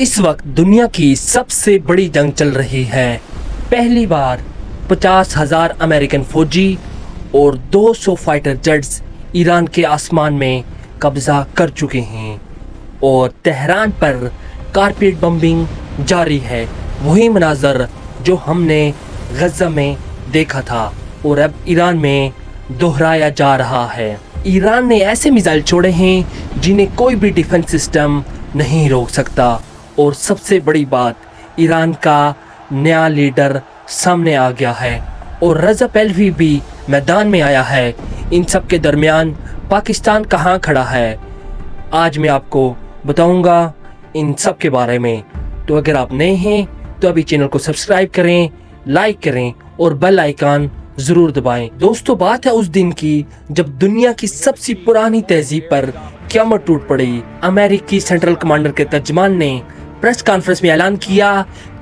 इस वक्त दुनिया की सबसे बड़ी जंग चल रही है। पहली बार 50,000 अमेरिकन फौजी और 200 फाइटर जेट्स ईरान के आसमान में कब्जा कर चुके हैं और तेहरान पर कारपेट बम्बिंग जारी है। वही मनाजर जो हमने गज़ा में देखा था और अब ईरान में दोहराया जा रहा है। ईरान ने ऐसे मिसाइल छोड़े हैं जिन्हें कोई भी डिफेंस सिस्टम नहीं रोक सकता और सबसे बड़ी बात, ईरान का नया लीडर सामने आ गया है और रज़ा पहलवी भी मैदान में आया है। इन सब के दरमियान पाकिस्तान कहाँ खड़ा है, आज मैं आपको बताऊंगा इन सब के बारे में। तो अगर आप नए हैं तो अभी चैनल को सब्सक्राइब करें, लाइक करें और बेल आइकन जरूर दबाएं। दोस्तों, बात है उस दिन की जब दुनिया की सबसे पुरानी तहजीब पर क़यामत टूट पड़ी। अमेरिकी सेंट्रल कमांडर के तर्जमान ने प्रेस कॉन्फ्रेंस में ऐलान किया,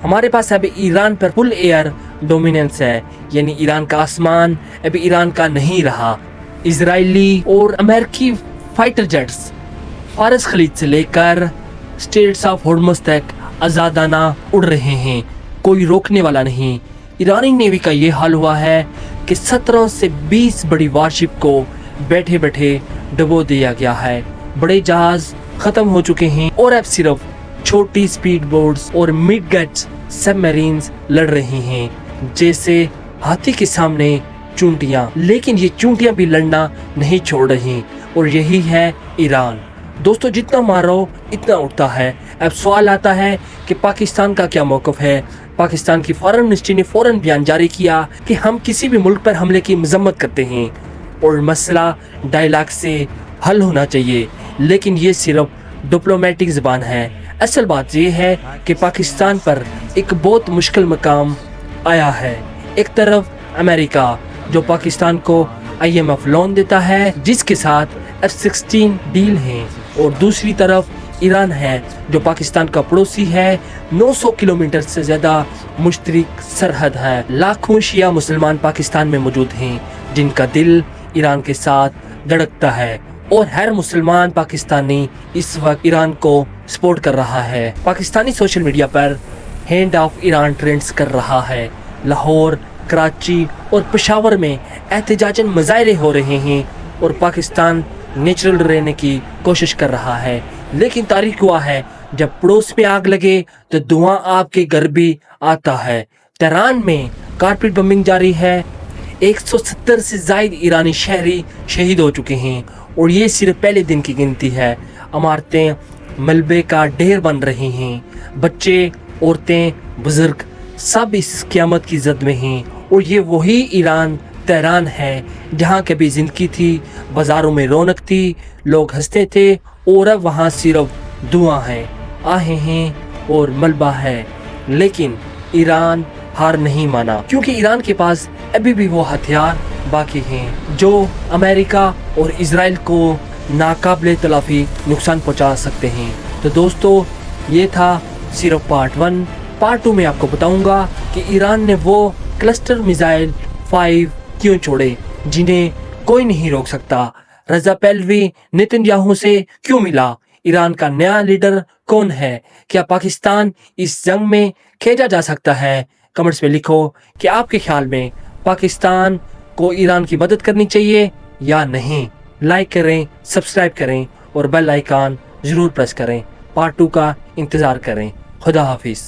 हमारे पास अभी ईरान पर फुल एयर डोमिनेंस है, यानी ईरान का आसमान अभी ईरान का नहीं रहा। इजरायली और अमेरिकी फाइटर जेट्स फारस खलीज से लेकर स्ट्रेट्स ऑफ हॉर्मुज़ तक आज़ादाना उड़ रहे हैं, कोई रोकने वाला नहीं। ईरानी नेवी का ये हाल हुआ है कि 17 से 20 बड़ी वारशिप को बैठे बैठे डुबो दिया गया है। बड़े जहाज खत्म हो चुके हैं और अब सिर्फ छोटी स्पीड बोट्स और मिड गेज सबमरीन्स लड़ रही हैं, जैसे हाथी के सामने चूंटियां। लेकिन ये चूंटियां भी लड़ना नहीं छोड़ रही और यही है ईरान। दोस्तों, जितना मारो इतना उठता है। अब सवाल आता है कि पाकिस्तान का क्या मौक़िफ़ है। पाकिस्तान की फॉरेन मिनिस्ट्री ने फ़ौरन बयान जारी किया कि हम किसी भी मुल्क पर हमले की मजम्मत करते हैं और मसला डायलॉग से हल होना चाहिए, लेकिन ये सिर्फ डिप्लोमेटिक ज़बान है। असल बात ये है कि पाकिस्तान पर एक बहुत मुश्किल मकाम आया है। एक तरफ अमेरिका जो पाकिस्तान को IMF लोन देता है जिसके साथ F-16 डील है, और दूसरी तरफ ईरान है जो पाकिस्तान का पड़ोसी है। 900 किलोमीटर से ज़्यादा मुश्तरक सरहद है। लाखों शिया मुसलमान पाकिस्तान में मौजूद हैं जिनका दिल ईरान के साथ धड़कता है और हर मुसलमान पाकिस्तानी इस वक्त ईरान को सपोर्ट कर रहा है। पाकिस्तानी सोशल मीडिया पर हैंड ऑफ ईरान ट्रेंड्स कर रहा है। लाहौर, कराची और पेशावर में एहतजाजन मुजाहरे हो रहे हैं और पाकिस्तान नेचुरल रहने की कोशिश कर रहा है। लेकिन तारीख हुआ है, जब पड़ोस में आग लगे तो धुआं आपके घर भी आता है। तेहरान में कारपेट बम्बिंग जारी है। 170 से ज़ायद ईरानी शहरी शहीद हो चुके हैं और ये सिर्फ पहले दिन की गिनती है। इमारतें मलबे का ढेर बन रही हैं। बच्चे, औरतें, बुजुर्ग सब इस क़यामत की जद में हैं और ये वही ईरान तेहरान है जहाँ कभी ज़िंदगी थी, बाज़ारों में रौनक थी, लोग हंसते थे, और अब वहाँ सिर्फ धुआं है, आहें हैं और मलबा है। लेकिन ईरान हार नहीं माना, क्योंकि ईरान के पास अभी भी वो हथियार बाकी हैं जो अमेरिका और इजराइल को नाकाबिले तलाफी नुकसान पहुँचा सकते हैं। तो दोस्तों, ये था सिर्फ पार्ट 1। पार्ट 2 में आपको बताऊंगा कि ईरान ने वो क्लस्टर मिसाइल 5 क्यों छोड़े जिन्हें कोई नहीं रोक सकता। रज़ा पहलवी नेतन्याहू से क्यों मिला। ईरान का नया लीडर कौन है। क्या पाकिस्तान इस जंग में खेजा जा सकता है। कमेंट्स में लिखो कि आपके ख्याल में पाकिस्तान को ईरान की मदद करनी चाहिए या नहीं। लाइक करें, सब्सक्राइब करें और बेल आइकन जरूर प्रेस करें। पार्ट 2 का इंतज़ार करें। खुदा हाफिज़।